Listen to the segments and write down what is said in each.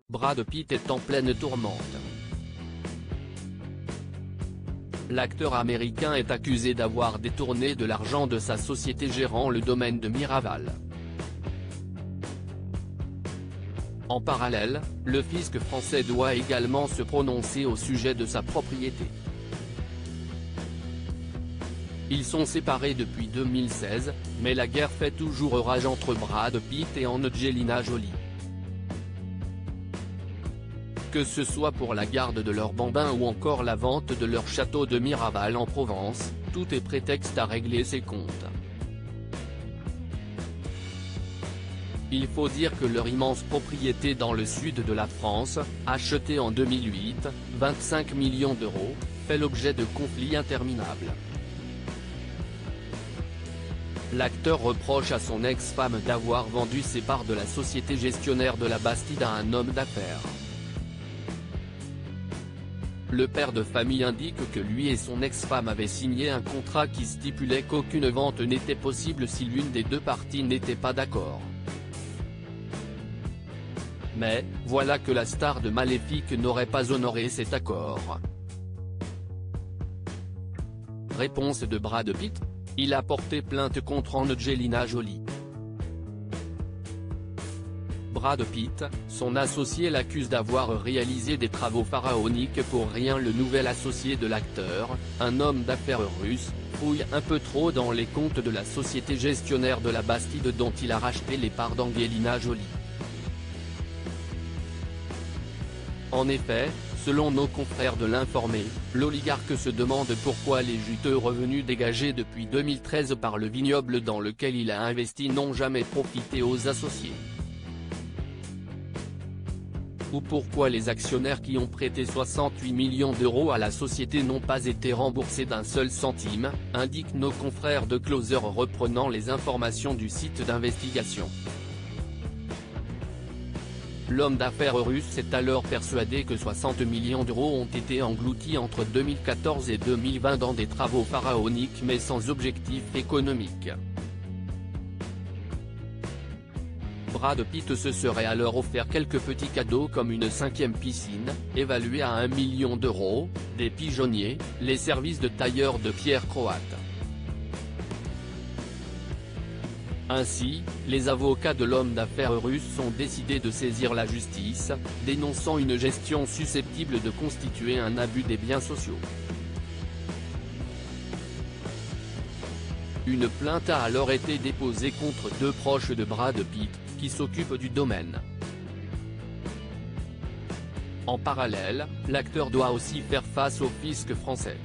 Brad Pitt est en pleine tourmente. L'acteur américain est accusé d'avoir détourné de l'argent de sa société gérant le domaine de Miraval. En parallèle, le fisc français doit également se prononcer au sujet de sa propriété. Ils sont séparés depuis 2016, mais la guerre fait toujours rage entre Brad Pitt et Angelina Jolie. Que ce soit pour la garde de leurs bambins ou encore la vente de leur château de Miraval en Provence, tout est prétexte à régler ses comptes. Il faut dire que leur immense propriété dans le sud de la France, achetée en 2008, 25 millions d'euros, fait l'objet de conflits interminables. L'acteur reproche à son ex-femme d'avoir vendu ses parts de la société gestionnaire de la Bastide à un homme d'affaires. Le père de famille indique que lui et son ex-femme avaient signé un contrat qui stipulait qu'aucune vente n'était possible si l'une des deux parties n'était pas d'accord. Mais, voilà que la star de Maléfique n'aurait pas honoré cet accord. Réponse de Brad Pitt. Il a porté plainte contre Angelina Jolie. Brad Pitt, son associé l'accuse d'avoir réalisé des travaux pharaoniques pour rien. Le nouvel associé de l'acteur, un homme d'affaires russe, fouille un peu trop dans les comptes de la société gestionnaire de la Bastide dont il a racheté les parts d'Angelina Jolie. En effet, selon nos confrères de l'Informé, l'oligarque se demande pourquoi les juteux revenus dégagés depuis 2013 par le vignoble dans lequel il a investi n'ont jamais profité aux associés. Ou pourquoi les actionnaires qui ont prêté 68 millions d'euros à la société n'ont pas été remboursés d'un seul centime, indiquent nos confrères de Closer reprenant les informations du site d'investigation. L'homme d'affaires russe est alors persuadé que 60 millions d'euros ont été engloutis entre 2014 et 2020 dans des travaux pharaoniques mais sans objectif économique. Brad Pitt se serait alors offert quelques petits cadeaux comme une 5e piscine, évaluée à 1 million d'euros, des pigeonniers, les services de tailleur de pierre croate. Ainsi, les avocats de l'homme d'affaires russe ont décidé de saisir la justice, dénonçant une gestion susceptible de constituer un abus des biens sociaux. Une plainte a alors été déposée contre deux proches de Brad Pitt, qui s'occupent du domaine. En parallèle, l'acteur doit aussi faire face au fisc français.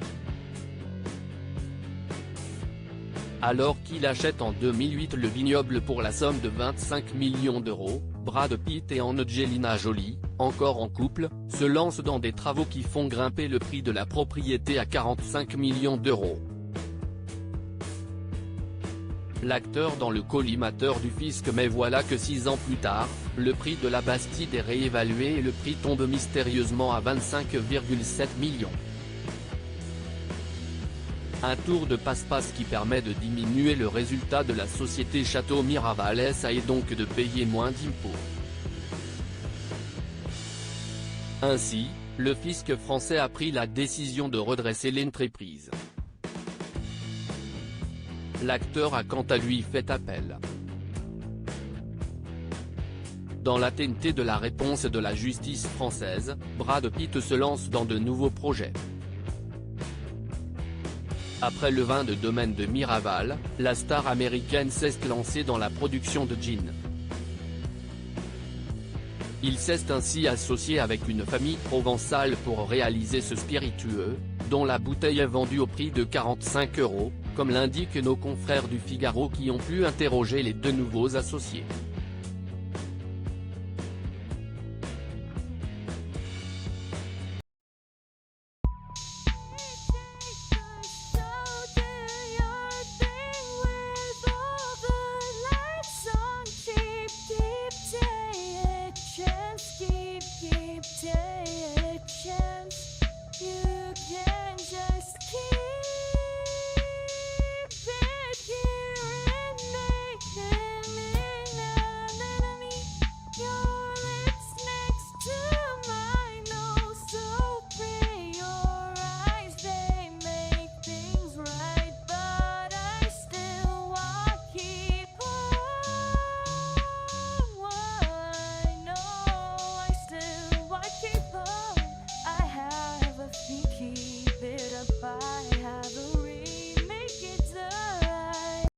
Alors qu'il achète en 2008 le vignoble pour la somme de 25 millions d'euros, Brad Pitt et Angelina Jolie, encore en couple, se lancent dans des travaux qui font grimper le prix de la propriété à 45 millions d'euros. L'acteur dans le collimateur du fisc, mais voilà que 6 ans plus tard, le prix de la Bastide est réévalué et le prix tombe mystérieusement à 25,7 millions. Un tour de passe-passe qui permet de diminuer le résultat de la société Château Miraval SA et donc de payer moins d'impôts. Ainsi, le fisc français a pris la décision de redresser l'entreprise. L'acteur a quant à lui fait appel. Dans l'attente de la réponse de la justice française, Brad Pitt se lance dans de nouveaux projets. Après le vin de domaine de Miraval, la star américaine s'est lancée dans la production de gin. Il s'est ainsi associé avec une famille provençale pour réaliser ce spiritueux, dont la bouteille est vendue au prix de 45 €, comme l'indiquent nos confrères du Figaro qui ont pu interroger les deux nouveaux associés.